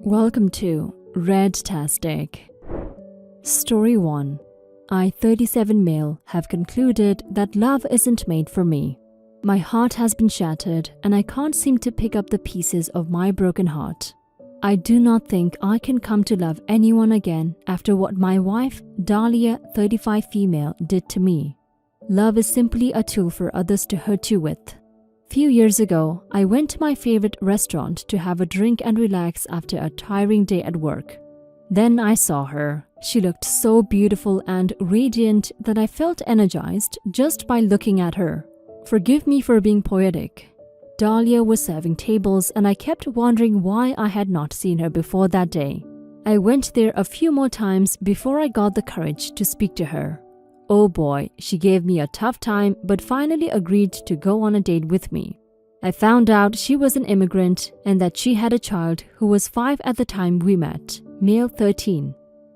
Welcome to Redtastic. Story 1. I, 37 male, have concluded that love isn't made for me. My heart has been shattered and I can't seem to pick up the pieces of my broken heart. I do not think I can come to love anyone again after what my wife, Dahlia, 35 female, did to me. Love is simply a tool for others to hurt you with. Few years ago, I went to my favorite restaurant to have a drink and relax after a tiring day at work. Then I saw her. She looked so beautiful and radiant that I felt energized just by looking at her. Forgive me for being poetic. Dahlia was serving tables and I kept wondering why I had not seen her before that day. I went there a few more times before I got the courage to speak to her. Oh boy, she gave me a tough time but finally agreed to go on a date with me. I found out she was an immigrant and that she had a child who was 5 at the time we met, male 13.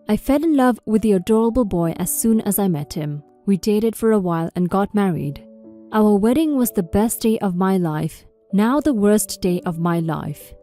I fell in love with the adorable boy as soon as I met him. We dated for a while and got married. Our wedding was the best day of my life, now the worst day of my life.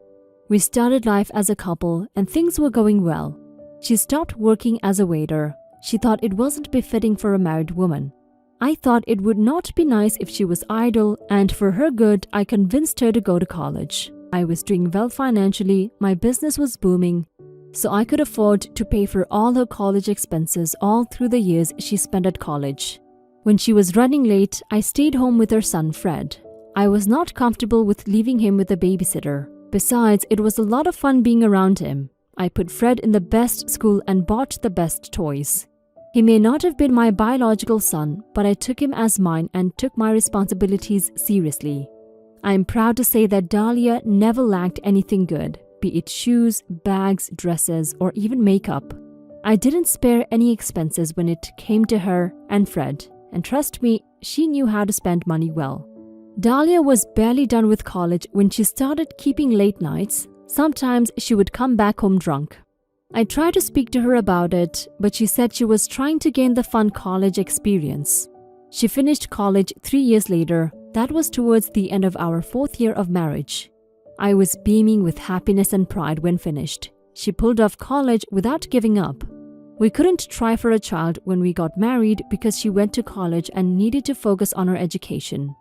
We started life as a couple and things were going well. She stopped working as a waiter. She thought it wasn't befitting for a married woman. I thought it would not be nice if she was idle, and for her good, I convinced her to go to college. I was doing well financially, my business was booming, so I could afford to pay for all her college expenses all through the years she spent at college. When she was running late, I stayed home with her son Fred. I was not comfortable with leaving him with a babysitter. Besides, it was a lot of fun being around him. I put Fred in the best school and bought the best toys. He may not have been my biological son, but I took him as mine and took my responsibilities seriously. I am proud to say that Dahlia never lacked anything good, be it shoes, bags, dresses, or even makeup. I didn't spare any expenses when it came to her and Fred, and trust me, she knew how to spend money well. Dahlia was barely done with college when she started keeping late nights. Sometimes she would come back home drunk. I tried to speak to her about it, but she said she was trying to gain the fun college experience. She finished college 3 years later. That was towards the end of our 4th year of marriage. I was beaming with happiness and pride when finished. She pulled off college without giving up. We couldn't try for a child when we got married because she went to college and needed to focus on her education.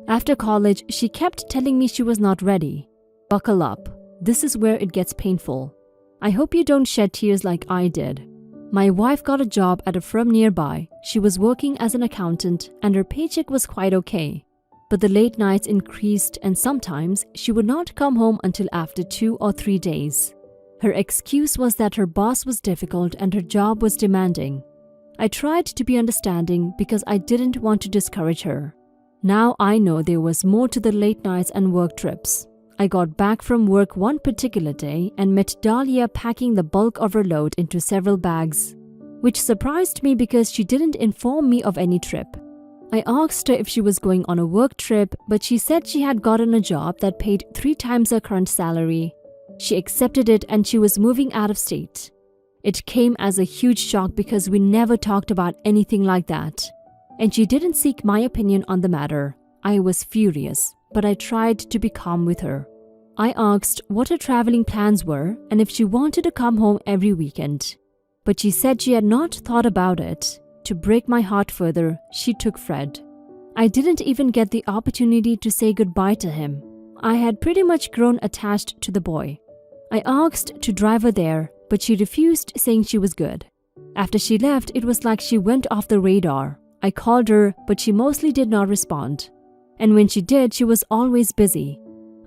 After college, she kept telling me she was not ready. Buckle up. This is where it gets painful. I hope you don't shed tears like I did. My wife got a job at a firm nearby. She was working as an accountant and her paycheck was quite okay. But the late nights increased and sometimes she would not come home until after 2 or 3 days. Her excuse was that her boss was difficult and her job was demanding. I tried to be understanding because I didn't want to discourage her. Now I know there was more to the late nights and work trips. I got back from work one particular day and met Dahlia packing the bulk of her load into several bags, which surprised me because she didn't inform me of any trip. I asked her if she was going on a work trip, but she said she had gotten a job that paid 3 times her current salary. She accepted it and she was moving out of state. It came as a huge shock because we never talked about anything like that. And she didn't seek my opinion on the matter. I was furious, but I tried to be calm with her. I asked what her traveling plans were and if she wanted to come home every weekend. But she said she had not thought about it. To break my heart further, she took Fred. I didn't even get the opportunity to say goodbye to him. I had pretty much grown attached to the boy. I asked to drive her there, but she refused, saying she was good. After she left, it was like she went off the radar. I called her, but she mostly did not respond. And when she did, she was always busy.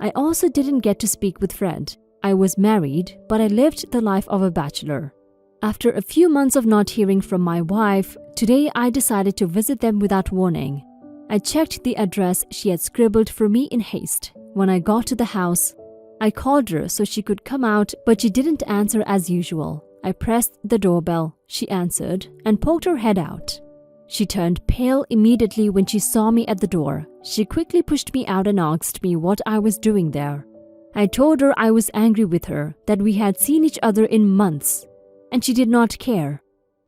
I also didn't get to speak with Fred. I was married, but I lived the life of a bachelor. After a few months of not hearing from my wife, today I decided to visit them without warning. I checked the address she had scribbled for me in haste. When I got to the house, I called her so she could come out, but she didn't answer as usual. I pressed the doorbell. She answered and poked her head out. She turned pale immediately when she saw me at the door. She quickly pushed me out and asked me what I was doing there. I told her I was angry with her, that we had seen each other in months, and she did not care.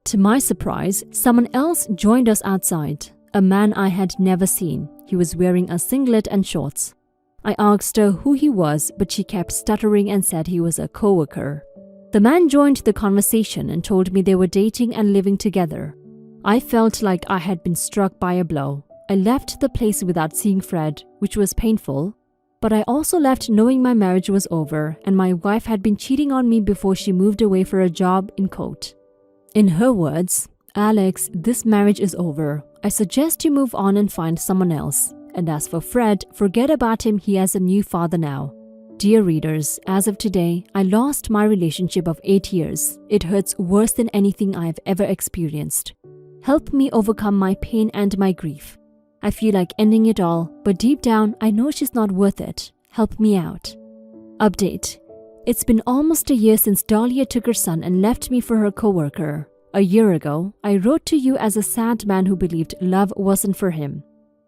To my surprise, someone else joined us outside, a man I had never seen. He was wearing a singlet and shorts. I asked her who he was, but she kept stuttering and said he was a coworker. The man joined the conversation and told me they were dating and living together. I felt like I had been struck by a blow. I left the place without seeing Fred, which was painful, but I also left knowing my marriage was over and my wife had been cheating on me before she moved away for a job in court. In her words, "Alex, this marriage is over. I suggest you move on and find someone else. And as for Fred, forget about him, he has a new father now." Dear readers, as of today, I lost my relationship of 8 years. It hurts worse than anything I have ever experienced. Help me overcome my pain and my grief. I feel like ending it all, but deep down, I know she's not worth it. Help me out. Update. It's been almost a year since Dahlia took her son and left me for her coworker. A year ago, I wrote to you as a sad man who believed love wasn't for him.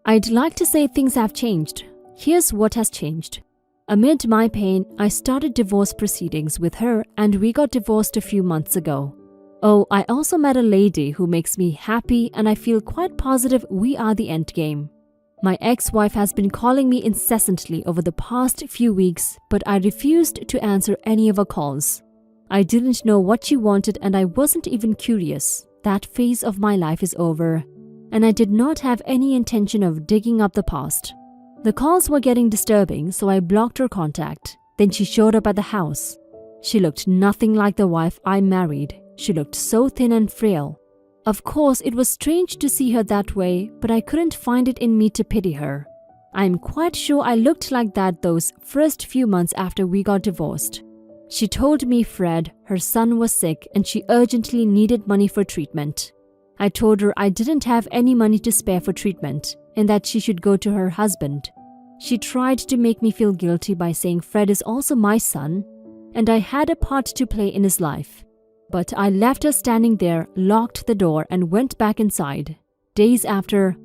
I'd like to say things have changed. Here's what has changed. Amid my pain, I started divorce proceedings with her and we got divorced a few months ago. Oh, I also met a lady who makes me happy and I feel quite positive we are the endgame. My ex-wife has been calling me incessantly over the past few weeks, but I refused to answer any of her calls. I didn't know what she wanted and I wasn't even curious. That phase of my life is over, and I did not have any intention of digging up the past. The calls were getting disturbing, so I blocked her contact. Then she showed up at the house. She looked nothing like the wife I married. She looked so thin and frail. Of course, it was strange to see her that way, but I couldn't find it in me to pity her. I'm quite sure I looked like that those first few months after we got divorced. She told me Fred, her son, was sick and she urgently needed money for treatment. I told her I didn't have any money to spare for treatment and that she should go to her husband. She tried to make me feel guilty by saying Fred is also my son and I had a part to play in his life. But I left her standing there, locked the door and went back inside. Days after,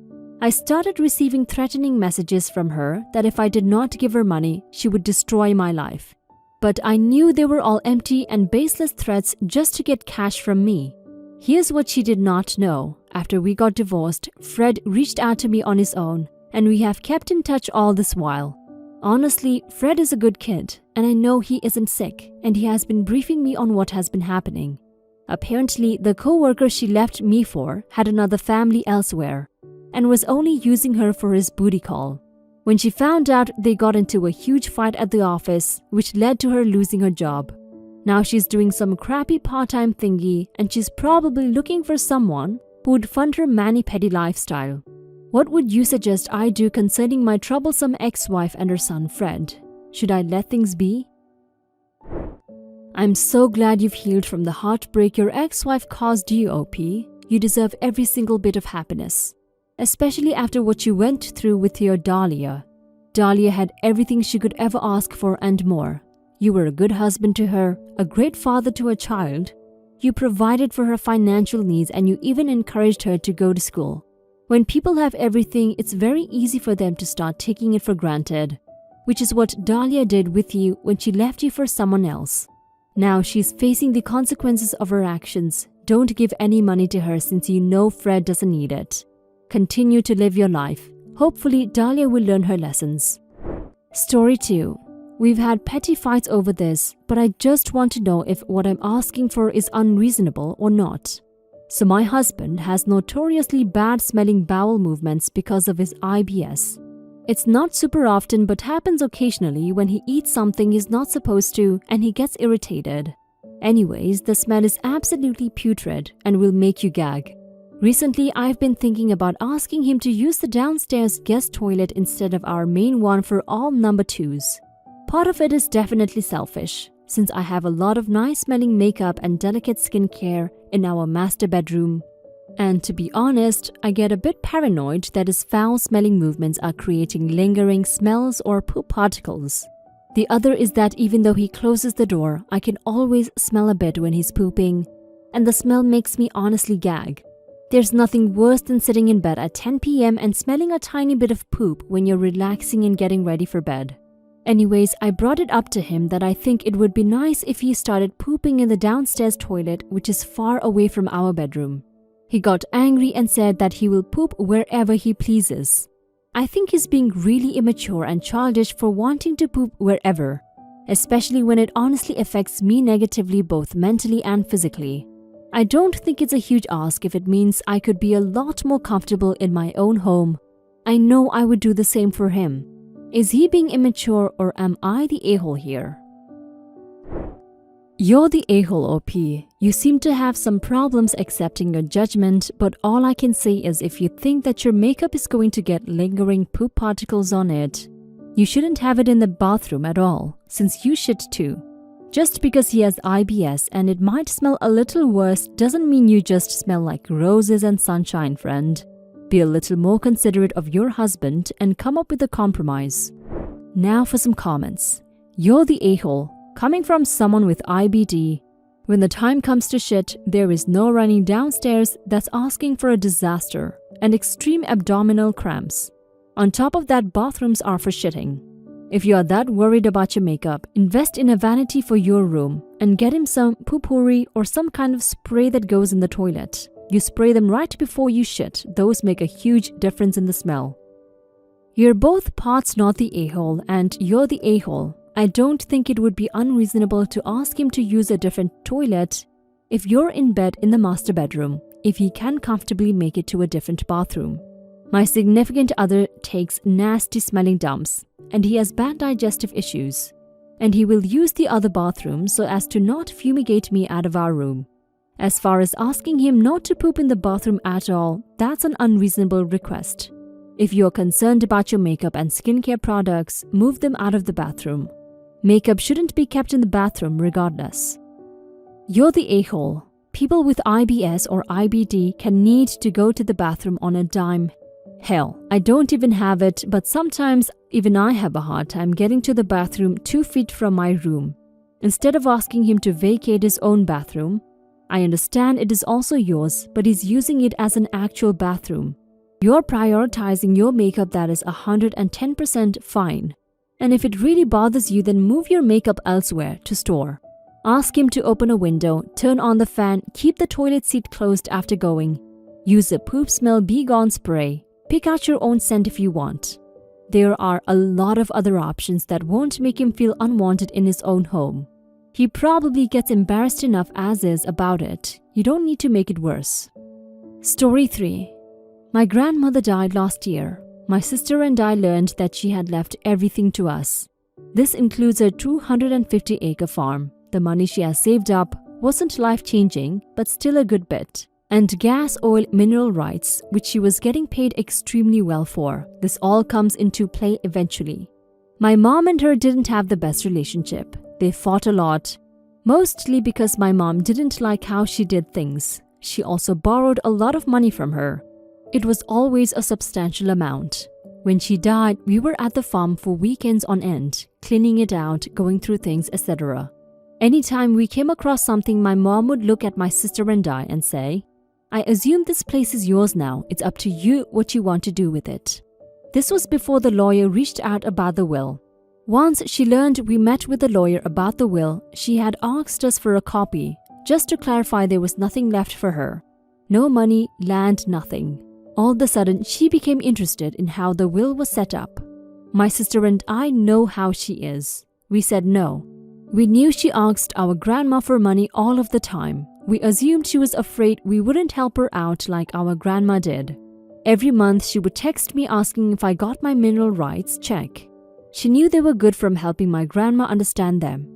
I started receiving threatening messages from her that if I did not give her money, she would destroy my life. But I knew they were all empty and baseless threats just to get cash from me. Here's what she did not know. After we got divorced, Fred reached out to me on his own, and we have kept in touch all this while. Honestly, Fred is a good kid, and I know he isn't sick, and he has been briefing me on what has been happening. Apparently, the co-worker she left me for had another family elsewhere, and was only using her for his booty call. When she found out, they got into a huge fight at the office, which led to her losing her job. Now she's doing some crappy part-time thingy and she's probably looking for someone who would fund her mani-pedi lifestyle. What would you suggest I do concerning my troublesome ex-wife and her son Fred? Should I let things be? I'm so glad you've healed from the heartbreak your ex-wife caused you, OP. You deserve every single bit of happiness, especially after what you went through with your Dahlia. Dahlia had everything she could ever ask for and more. You were a good husband to her, a great father to her child. You provided for her financial needs and you even encouraged her to go to school. When people have everything, it's very easy for them to start taking it for granted, which is what Dahlia did with you when she left you for someone else. Now she's facing the consequences of her actions. Don't give any money to her since you know Fred doesn't need it. Continue to live your life. Hopefully, Dahlia will learn her lessons. Story 2. We've had petty fights over this, but I just want to know if what I'm asking for is unreasonable or not. So my husband has notoriously bad-smelling bowel movements because of his IBS. It's not super often but happens occasionally when he eats something he's not supposed to and he gets irritated. Anyways, the smell is absolutely putrid and will make you gag. Recently, I've been thinking about asking him to use the downstairs guest toilet instead of our main one for all number 2s. Part of it is definitely selfish, since I have a lot of nice-smelling makeup and delicate skincare in our master bedroom. And to be honest, I get a bit paranoid that his foul-smelling movements are creating lingering smells or poop particles. The other is that even though he closes the door, I can always smell a bit when he's pooping, and the smell makes me honestly gag. There's nothing worse than sitting in bed at 10 p.m. and smelling a tiny bit of poop when you're relaxing and getting ready for bed. Anyways, I brought it up to him that I think it would be nice if he started pooping in the downstairs toilet, which is far away from our bedroom. He got angry and said that he will poop wherever he pleases. I think he's being really immature and childish for wanting to poop wherever, especially when it honestly affects me negatively both mentally and physically. I don't think it's a huge ask if it means I could be a lot more comfortable in my own home. I know I would do the same for him. Is he being immature or am I the a-hole here? You're the a-hole, OP. You seem to have some problems accepting your judgment, but all I can say is if you think that your makeup is going to get lingering poop particles on it, you shouldn't have it in the bathroom at all, since you shit too. Just because he has IBS and it might smell a little worse doesn't mean you just smell like roses and sunshine, friend. Be a little more considerate of your husband and come up with a compromise. Now for some comments. You're the a-hole. Coming from someone with IBD, when the time comes to shit, there is no running downstairs. That's asking for a disaster and extreme abdominal cramps. On top of that, bathrooms are for shitting. If you are that worried about your makeup, invest in a vanity for your room and get him some poo-pourri or some kind of spray that goes in the toilet. You spray them right before you shit. Those make a huge difference in the smell. You're both parts not the a-hole and you're the a-hole. I don't think it would be unreasonable to ask him to use a different toilet if you're in bed in the master bedroom, if he can comfortably make it to a different bathroom. My significant other takes nasty smelling dumps and he has bad digestive issues, and he will use the other bathroom so as to not fumigate me out of our room. As far as asking him not to poop in the bathroom at all, that's an unreasonable request. If you're concerned about your makeup and skincare products, move them out of the bathroom. Makeup shouldn't be kept in the bathroom regardless. You're the a-hole. People with IBS or IBD can need to go to the bathroom on a dime. Hell, I don't even have it, but sometimes even I have a hard time getting to the bathroom 2 feet from my room. Instead of asking him to vacate his own bathroom, I understand it is also yours, but he's using it as an actual bathroom. You're prioritizing your makeup, that is 110% fine. And if it really bothers you, then move your makeup elsewhere to store. Ask him to open a window, turn on the fan, keep the toilet seat closed after going. Use a poop smell be gone spray. Pick out your own scent if you want. There are a lot of other options that won't make him feel unwanted in his own home. He probably gets embarrassed enough as is about it. You don't need to make it worse. Story 3. My grandmother died last year. My sister and I learned that she had left everything to us. This includes her 250-acre farm. The money she has saved up wasn't life-changing, but still a good bit. And gas, oil, mineral rights, which she was getting paid extremely well for. This all comes into play eventually. My mom and her didn't have the best relationship. They fought a lot, mostly because my mom didn't like how she did things. She also borrowed a lot of money from her. It was always a substantial amount. When she died, we were at the farm for weekends on end, cleaning it out, going through things, etc. Anytime we came across something, my mom would look at my sister and I and say, "I assume this place is yours now. It's up to you what you want to do with it." This was before the lawyer reached out about the will. Once she learned we met with the lawyer about the will, she had asked us for a copy, just to clarify there was nothing left for her. No money, land, nothing. All of a sudden, she became interested in how the will was set up. My sister and I know how she is. We said no. We knew she asked our grandma for money all of the time. We assumed she was afraid we wouldn't help her out like our grandma did. Every month, she would text me asking if I got my mineral rights check. She knew they were good from helping my grandma understand them.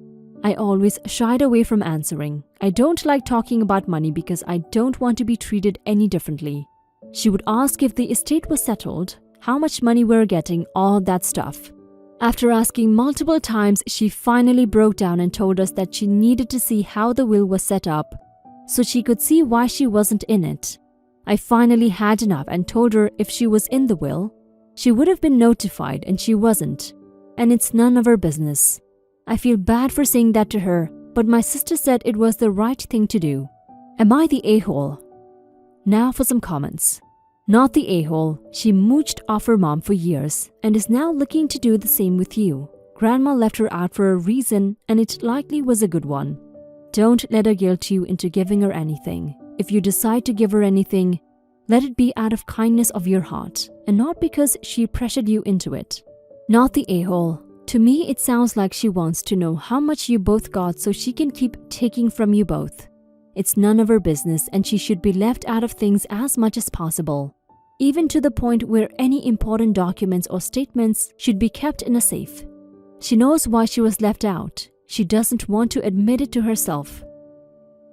I always shied away from answering. I don't like talking about money because I don't want to be treated any differently. She would ask if the estate was settled, how much money we were getting, all that stuff. After asking multiple times, she finally broke down and told us that she needed to see how the will was set up so she could see why she wasn't in it. I finally had enough and told her if she was in the will, she would have been notified and she wasn't. And it's none of her business. I feel bad for saying that to her, but my sister said it was the right thing to do. Am I the a-hole? Now for some comments. Not the a-hole. She mooched off her mom for years and is now looking to do the same with you. Grandma left her out for a reason and it likely was a good one. Don't let her guilt you into giving her anything. If you decide to give her anything, Let it be out of kindness of your heart and not because she pressured you into it. Not the a-hole. To me, it sounds like she wants to know how much you both got so she can keep taking from you both. It's none of her business and she should be left out of things as much as possible, even to the point where any important documents or statements should be kept in a safe. She knows why she was left out. She doesn't want to admit it to herself.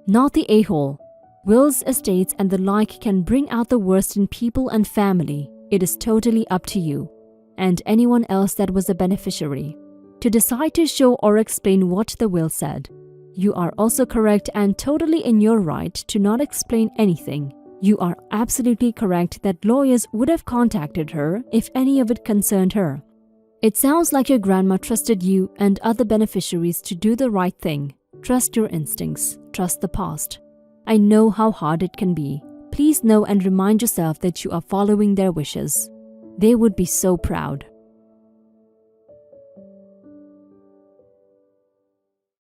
Not the a-hole. Wills, estates, and the like can bring out the worst in people and family. It is totally up to you and anyone else that was a beneficiary to decide to show or explain what the will said. You are also correct and totally in your right to not explain anything. You are absolutely correct that lawyers would have contacted her if any of it concerned her. It sounds like your grandma trusted you and other beneficiaries to do the right thing. Trust your instincts. Trust the past. I know how hard it can be. Please know and remind yourself that you are following their wishes. They would be so proud.